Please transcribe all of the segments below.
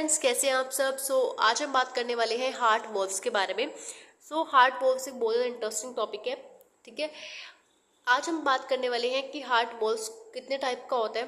Friends, कैसे हैं आप सब। आज हम बात करने वाले हैं हार्ट वॉल्व्स के बारे में। हार्ट वॉल्व्स एक बहुत इंटरेस्टिंग टॉपिक है। ठीक है, आज हम बात करने वाले हैं कि हार्ट वॉल्व्स कितने टाइप का होता है।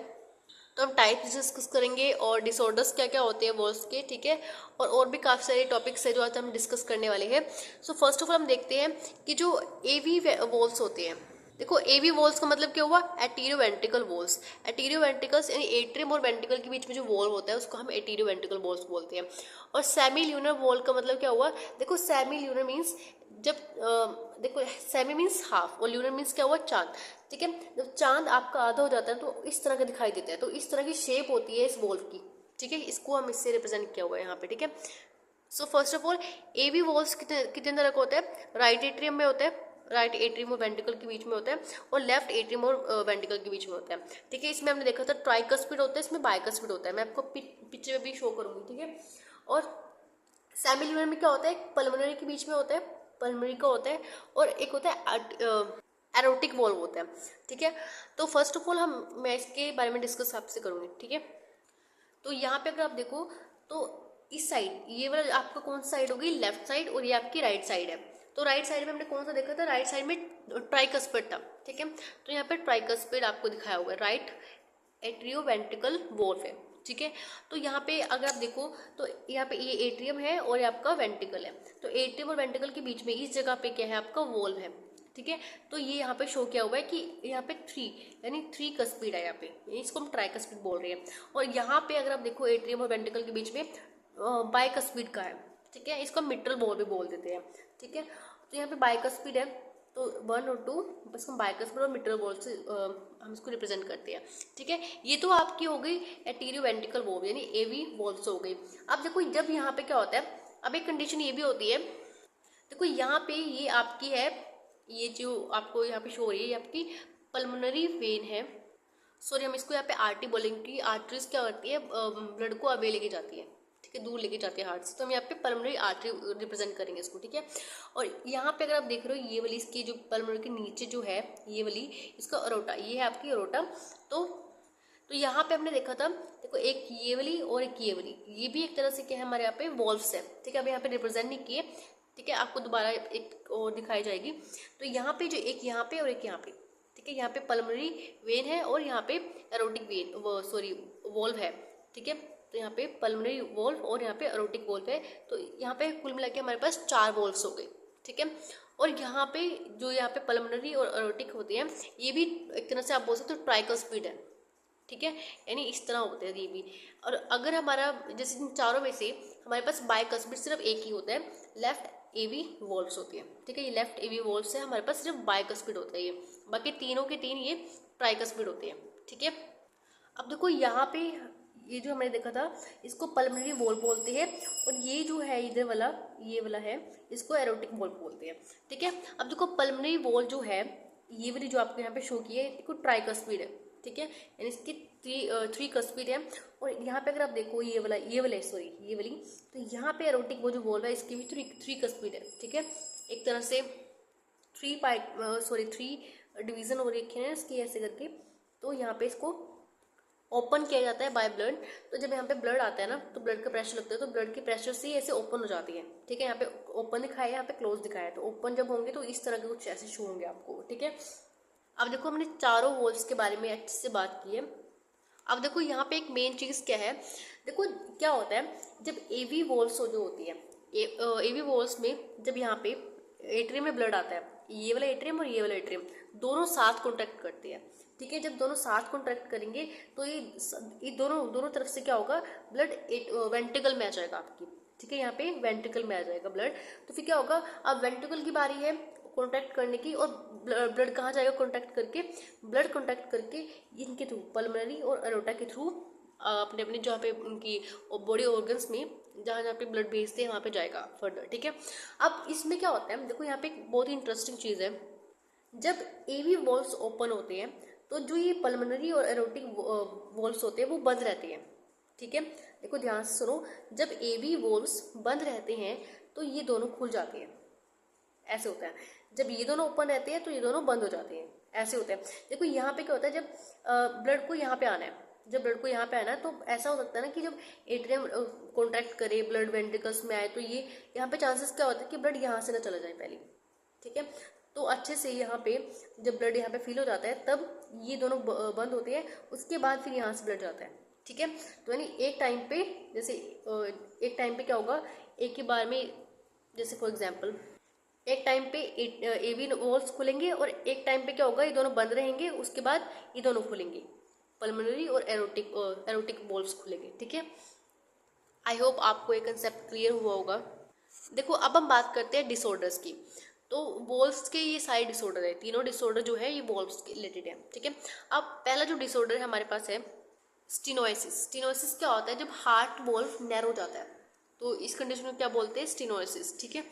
तो हम टाइप्स डिस्कस करेंगे और डिसऑर्डर्स क्या क्या होते हैं वॉल्व्स के। ठीक है, और भी काफ़ी सारे टॉपिक्स है जो आज हम डिस्कस करने वाले हैं। फर्स्ट ऑफ ऑल हम देखते हैं कि जो एवी वॉल्व्स होते हैं। देखो, एवी वॉल्स का मतलब क्या हुआ? एटीरियो वेंट्रिकल वॉल्स। एटीरियो वेंट्रिकल्स यानी एट्रियम और वेंट्रिकल के बीच में जो वॉल होता है उसको हम एटीरियो वेंट्रिकल वॉल्स बोलते हैं। और सेमी ल्यूनर वॉल का मतलब क्या हुआ? देखो, सेमी ल्यूनर मीन्स जब देखो, सेमी मीन्स हाफ और ल्यूनर मीन्स क्या हुआ? चांद। ठीक है, जब चांद आपका आधा हो जाता है तो इस तरह का दिखाई देता है। तो इस तरह की शेप होती है इस वॉल्व की। ठीक है, इसको हम इससे रिप्रेजेंट किया हुआ है यहाँ पे। ठीक है, first of all AV valves कितने तरह का होता है? राइट एट्रियम में होता है, राइट एट्रियम और वेंट्रिकल के बीच में होता है, और लेफ्ट एट्रियम और वेंट्रिकल के बीच में होता है। ठीक है, इसमें हमने देखा था ट्राइकस्पिड होता है, इसमें बाइकस्पिड होता है। मैं आपको पिक्चर में भी शो करूंगी। ठीक है, और सेमी ल्यूनर में क्या होता है? पल्मोनरी के बीच में होता है, पल्मोनरी का होता है, और एक होता है एरोटिक वॉल्व होता है। ठीक है, तो फर्स्ट ऑफ ऑल मैं इसके बारे में डिस्कस आपसे करूंगी। ठीक है, तो यहाँ पे अगर आप देखो तो इस साइड ये वाला आपका कौन सा साइड होगी? लेफ्ट साइड, और ये आपकी राइट साइड है। तो राइट साइड में हमने कौन सा देखा था? राइट साइड में ट्राइकस्पिड था। ठीक है, तो यहाँ पे ट्राइकस्पिड आपको दिखाया हुआ है, राइट एट्रियो वेंट्रिकल वॉल्व है। ठीक है, तो यहाँ पे अगर आप देखो तो यहाँ पे ये एट्रियम है और ये आपका वेंट्रिकल है। तो एट्रियम और वेंट्रिकल के बीच में इस जगह पे क्या है? आपका वॉल्व है। ठीक है, तो ये यहाँ पे शो किया हुआ है कि यहाँ पे थ्री कस्पिड है यहाँ पे, इसको हम ट्राइकस्पिड बोल रहे हैं। और यहाँ पे अगर आप देखो एट्रियम और वेंट्रिकल के बीच में बाइकस्पिड का है। ठीक है, इसको मिट्रल वॉल्व भी बोल देते हैं। ठीक है, तो यहाँ पे बाइकस्पिड है, तो 1 और 2 बस हम बाइकस्पिड और मिट्रल वॉल्व से हम इसको रिप्रेजेंट करते हैं। ठीक है, ये तो आपकी हो गई एटीरियो वेंट्रिकल वॉल्व यानी एवी वॉल्व्स हो गई। अब देखो, जब यहाँ पे क्या होता है, अब एक कंडीशन ये भी होती है। देखो, यहाँ पे ये आपकी है, ये जो आपको यहाँ पे शो हो रही है ये आपकी पल्मोनरी वेन है। सॉरी, हम इसको यहाँ पे आर्टरी बोलेंगे कि आर्टरीज क्या करती है? ब्लड को अवे लेके जाती है। ठीक है, दूर लेके जाती है हार्ट से, तो हम यहाँ पे पल्मोनरी आर्टरी रिप्रेजेंट करेंगे इसको। ठीक है, और यहाँ पे अगर आप देख रहे हो ये वाली इसकी जो पल्मोनरी के नीचे जो है ये वाली, इसका अरोटा, ये है आपकी अरोटा। तो यहाँ पे हमने देखा था, देखो एक ये वाली और एक ये वाली, ये भी एक तरह से क्या है? हमारे यहाँ पे वॉल्व्स है। ठीक है, अब यहाँ पे रिप्रेजेंट नहीं किए। ठीक है, आपको दोबारा एक और दिखाई जाएगी। तो यहाँ पे जो एक यहाँ पे और एक यहाँ पे, ठीक है, यहाँ पे पल्मोनरी वेन है और यहाँ पे एरोटिक वेन वॉल्व है। ठीक है, तो यहाँ पे पल्मोनरी वॉल्व और यहाँ पे एरोटिक वॉल्व है। तो यहाँ पे कुल मिला के हमारे पास 4 वॉल्व्स हो गए। ठीक है, और यहाँ पे जो यहाँ पे पल्मोनरी और एरोटिक होती हैं, ये भी एक तरह से आप बोल सकते हो ट्राइकस्पिड है। ठीक है, यानी इस तरह होते हैं ये भी। और अगर हमारा जैसे इन चारों में से हमारे पास बाइकस्पिड सिर्फ एक ही होता है, लेफ्ट एवी वॉल्व्स होती है। ठीक है, ये लेफ्ट एवी वॉल्व्स है, हमारे पास सिर्फ बाइकस्पिड होता है ये, बाकी तीनों के तीन ये ट्राइकस्पिड होते हैं। ठीक है, अब देखो यहाँ पे ये जो हमने देखा था इसको पल्मोनरी वॉल्व बोलते हैं, और ये जो है इधर वाला, ये वाला है, इसको एरोटिक वॉल्व बोलते हैं। ठीक है, अब देखो पल्मोनरी वॉल्व जो है ये वाली जो आपको यहाँ पे शो की है, देखो ट्राइकस्पिड है। ठीक है, यानी इसकी थ्री कस्पिड है। और यहाँ पे अगर आप देखो ये वाला सॉरी ये वाली, तो यहाँ पे एरोटिक वो जो वॉल्व है इसकी भी थ्री कस्पिड है। ठीक है, एक तरह से थ्री डिवीजन हो रखे हैं इसकी ऐसे करके। तो यहाँ पे इसको ओपन किया जाता है बाय ब्लड। तो जब यहाँ पे ब्लड आता है ना, तो ब्लड का प्रेशर लगता है, तो ब्लड के प्रेशर से ही ऐसे ओपन हो जाती है। ठीक है, यहाँ पे ओपन दिखाया है, यहाँ पे क्लोज दिखाया है। तो ओपन जब होंगे तो इस तरह के कुछ ऐसे शो होंगे आपको। ठीक है, अब देखो हमने चारों वॉल्व्स के बारे में अच्छे से बात की है। अब देखो यहाँ पे एक मेन चीज क्या है, देखो क्या होता है जब एवी वॉल्व्स जो होती है, एवी वॉल्व्स में जब यहाँ पे एट्रियम में ब्लड आता है, ये वाला एट्रियम और ये वाला एट्रियम दोनों साथ कॉन्ट्रैक्ट करते हैं। ठीक है, जब दोनों साथ कॉन्ट्रैक्ट करेंगे तो ये दोनों तरफ से क्या होगा? ब्लड वेंट्रिकल में आ जाएगा आपकी। ठीक है, यहाँ पे वेंट्रिकल में आ जाएगा ब्लड। तो फिर क्या होगा? अब वेंट्रिकल की बारी है कॉन्टैक्ट करने की, और ब्लड कहाँ जाएगा कॉन्टैक्ट करके? ब्लड कॉन्टैक्ट करके इनके थ्रू, पल्मोनरी और एरोटा के थ्रू अपने अपने जहाँ पे उनकी बॉडी ऑर्गन्स में जहाँ जहाँ पे ब्लड भेजते हैं वहाँ पे जाएगा फर्दर। ठीक है, अब इसमें क्या होता है, देखो यहाँ पे एक बहुत ही इंटरेस्टिंग चीज़ है। जब एवी वॉल्व्स ओपन होते हैं तो जो ये पल्मोनरी और एरोटिक वॉल्व्स होते हैं वो बंद रहते हैं। ठीक है, देखो ध्यान से सुनो, जब एवी वॉल्व्स बंद रहते हैं तो ये दोनों खुल जाते हैं, ऐसे होता है। जब ये दोनों ओपन रहते हैं तो ये दोनों बंद हो जाते हैं, ऐसे होता है। देखो यहाँ पे क्या होता है, जब ब्लड को यहाँ पे आना है, जब ब्लड को यहाँ पे आना, तो ऐसा हो सकता है ना कि जब एट्रियम कॉन्ट्रैक्ट करे, ब्लड वेंट्रिकल्स में आए, तो ये यहाँ पे चांसेस क्या होता है कि ब्लड यहाँ से ना चला जाए पहले, ठीक है। तो अच्छे से यहाँ पे जब ब्लड यहाँ पे फील हो जाता है तब ये दोनों बंद होते हैं, उसके बाद फिर यहाँ से ब्लड जाता है, ठीक है। तो यानी एक टाइम पे, जैसे एक टाइम पे क्या होगा, एक ही बार में, जैसे फॉर एग्जाम्पल एक टाइम पे एवी वॉल्स खुलेंगे और एक टाइम पे क्या होगा, ये दोनों बंद रहेंगे, उसके बाद ये दोनों खुलेंगे, पल्मोनरी और एरोटिक वॉल्स खुलेंगे, ठीक है। आई होप आपको ये कंसेप्ट क्लियर हुआ होगा। देखो अब हम बात करते हैं डिसऑर्डर्स की। तो वॉल्व्स के ये सारे डिसऑर्डर है, तीनों डिसऑर्डर जो है ये वॉल्व्स के रिलेटेड है, ठीक है। अब पहला जो डिसऑर्डर है हमारे पास है स्टेनोसिस। स्टेनोसिस क्या होता है, जब हार्ट वॉल्व नैरो जाता है, तो इस कंडीशन में क्या बोलते हैं, स्टेनोसिस, ठीक है।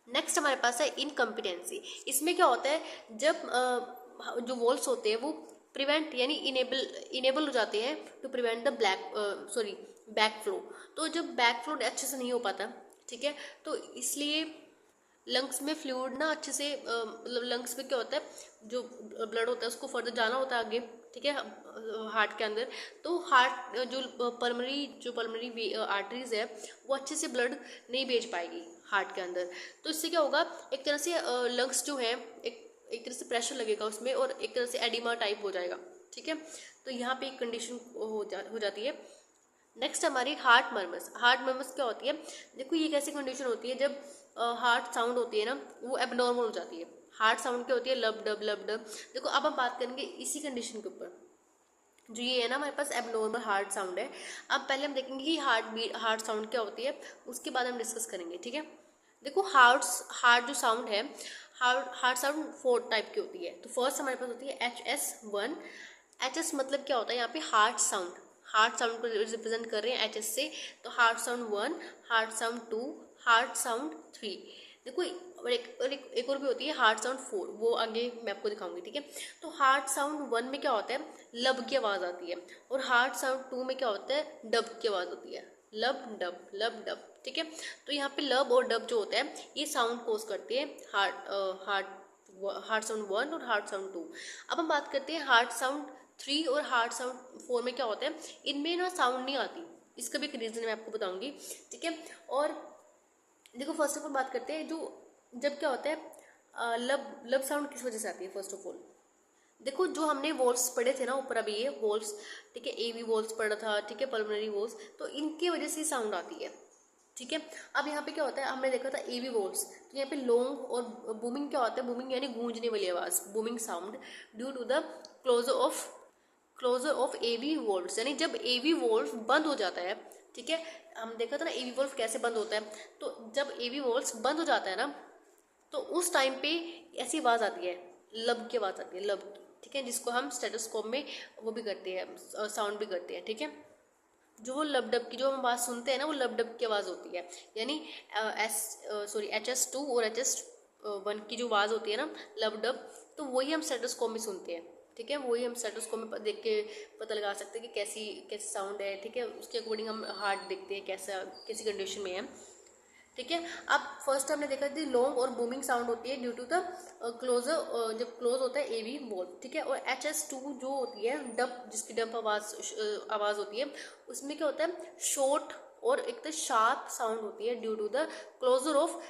नेक्स्ट हमारे पास है इनकम्पिटेंसी। इसमें क्या होता है, जब जो वॉल्व्स होते हैं वो प्रिवेंट यानी इनेबल हो जाते हैं to prevent the back flow. तो जब बैक फ्लो अच्छे से नहीं हो पाता, ठीक है, तो इसलिए लंग्स में फ्लूइड ना अच्छे से, मतलब लंग्स में क्या होता है, जो ब्लड होता है उसको फर्दर जाना होता है आगे, ठीक है, हार्ट के अंदर। तो हार्ट जो पल्मोनरी आर्टरीज है वो अच्छे से ब्लड नहीं भेज पाएगी हार्ट के अंदर। तो इससे क्या होगा, एक तरह से लंग्स जो है एक तरह से प्रेशर लगेगा उसमें और एक तरह से एडिमा टाइप हो जाएगा, ठीक है। तो यहाँ पे एक कंडीशन हो जाती है। नेक्स्ट हमारी हार्ट मर्मर्स। हार्ट मर्मर्स क्या होती है, देखो ये कैसी कंडीशन होती है, जब हार्ट साउंड होती है ना वो एबनॉर्मल हो जाती है। हार्ट साउंड क्या होती है, लब डब लब डब। देखो अब हम बात करेंगे इसी कंडीशन के ऊपर, जो ये है ना हमारे पास एबनॉर्मल हार्ट साउंड है। अब पहले हम देखेंगे कि हार्ट साउंड क्या होती है, उसके बाद हम डिस्कस करेंगे, ठीक है। देखो हार्ट जो साउंड है, हार्ट साउंड 4 टाइप की होती है। तो फर्स्ट हमारे पास होती है HS1। HS मतलब क्या होता है, यहाँ पे हार्ट साउंड को रिप्रेजेंट कर रहे हैं HS से। तो heart sound 1, heart sound 2, heart sound 3। देखो एक और भी होती है हार्ट साउंड 4, वो आगे मैं आपको दिखाऊंगी, ठीक है। तो हार्ट साउंड 1 में क्या होता है, लब की आवाज़ आती है, और हार्ट साउंड 2 में क्या होता है, डब की आवाज़ होती है, लब डब, ठीक है। तो यहाँ पे लब और डब जो होता है ये साउंड कोज करते हैं हार्ट साउंड 1 और हार्ट साउंड 2। अब हम बात करते हैं हार्ट साउंड 3 और हार्ट साउंड 4 में क्या होता है, इनमें ना साउंड नहीं आती। इसका भी एक रीज़न मैं आपको बताऊंगी, ठीक है। और देखो फर्स्ट ऑफ ऑल बात करते हैं, जब क्या होता है लब साउंड किस वजह से आती है। फर्स्ट ऑफ ऑल देखो जो हमने वॉल्व्स पढ़े थे ना ऊपर, अभी ये वॉल्व्स, ठीक है, एवी वॉल्व्स पढ़ा था, ठीक है, पल्मोनरी वॉल्व्स, तो इनकी वजह से साउंड आती है, ठीक है। अब यहाँ पे क्या होता है, हमने देखा था एवी वॉल्व्स, तो यहाँ पे लॉन्ग और बूमिंग क्या होता है, बूमिंग यानी गूंजने वाली आवाज़, booming sound due to the closure of AV valves, यानी जब एवी वॉल्व बंद हो जाता है, ठीक है। हम देखा था ना एवी वॉल्व कैसे बंद होता है, तो जब एवी वॉल्व्स बंद हो जाता है ना, तो उस टाइम पे ऐसी आवाज़ आती है, लब की आवाज़ आती है, लब की, ठीक है, जिसको हम स्टेथोस्कोप में वो भी करते हैं, साउंड भी करते हैं, ठीक है। जो वो लब डब की जो हम आवाज़ सुनते हैं ना, वो लब डब की आवाज़ होती है, यानी HS2 और HS1 की जो आवाज़ होती है ना, लब डब, तो वही हम स्टेथोस्कोप में सुनते हैं, ठीक है। वही हम स्टेथोस्कोप में देख के पता लगा सकते हैं कि कैसी साउंड है, ठीक है। उसके अकॉर्डिंग हम हार्ट देखते हैं कैसी कंडीशन में है, ठीक है। अब फर्स्ट हमने देखा थी लॉन्ग और बूमिंग साउंड होती है ड्यू टू द जब क्लोज होता है एवी वॉल्व, ठीक है। और HS2 जो होती है डब, जिसकी डब आवाज़ होती है, उसमें क्या होता है, शॉर्ट और एक तो शार्प साउंड होती है due to the closure of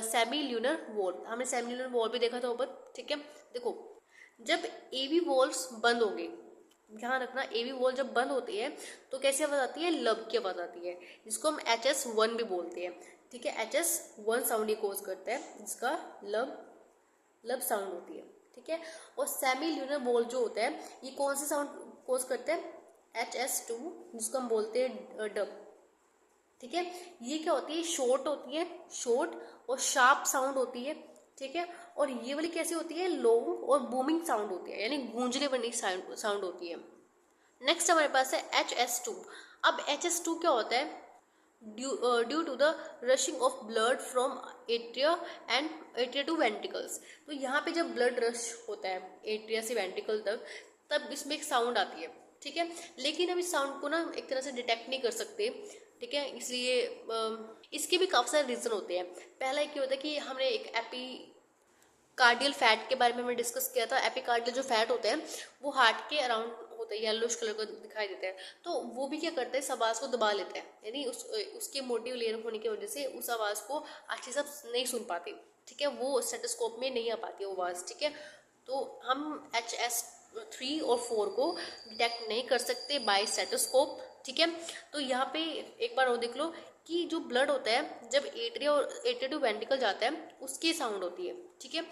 semilunar valve. हमने सेमी ल्यूनर वॉल्व भी देखा था ऊपर, ठीक है। देखो जब एवी वॉल्व्स बंद होंगे, ध्यान रखना, एवी वॉल्व जब बंद होती है तो कैसी आवाज़ आती है, लब की आवाज़ आती है, जिसको हम HS1 भी बोलते हैं, ठीक है। HS1 साउंड ये कोज करता है, जिसका लब साउंड होती है, ठीक है। और सेमी ल्यूनर वॉल्व जो होता है ये कौन सी साउंड कोज करता है, HS2, जिसको हम बोलते हैं डब, ठीक है। ये क्या होती है, शॉर्ट होती है, शॉर्ट और शार्प साउंड होती है, ठीक है। और ये वाली कैसी होती है, लॉन्ग और बूमिंग साउंड होती है, यानी गूंजने वाली साउंड होती है। नेक्स्ट हमारे पास है HS2। अब HS2 क्या होता है, due to the rushing of blood from atria to ventricles. तो यहाँ पे जब ब्लड रश होता है एट्रिया से वेंट्रिकल तक, तब इसमें एक साउंड आती है, ठीक है। लेकिन हम इस साउंड को ना एक तरह से डिटेक्ट नहीं कर सकते, ठीक है, इसलिए इसके भी काफ़ी सारे रीज़न होते हैं। पहला एक ये होता है कि हमने एक एपिकार्डियल फैट के बारे में हमने डिस्कस किया था। एपिकार्डियल जो फैट होते हैं वो हार्ट के अराउंड होता है, येलोश कलर का दिखाई देता है, तो वो भी क्या करता है, इस आवाज़ को दबा लेता है, यानी उसके मोटिव लेयर होने की वजह से उस आवाज़ को अच्छे से नहीं सुन पाते, ठीक है, वो स्टेथोस्कोप में नहीं आ पाती वो आवाज़, ठीक है। तो हम HS3 और 4 को डिटेक्ट नहीं कर सकते बाय स्टेथोस्कोप, ठीक है। तो यहाँ पे एक बार और देख लो कि जो ब्लड होता है जब एट्रिया टू वेंट्रिकल जाता है उसकी साउंड होती है, ठीक है।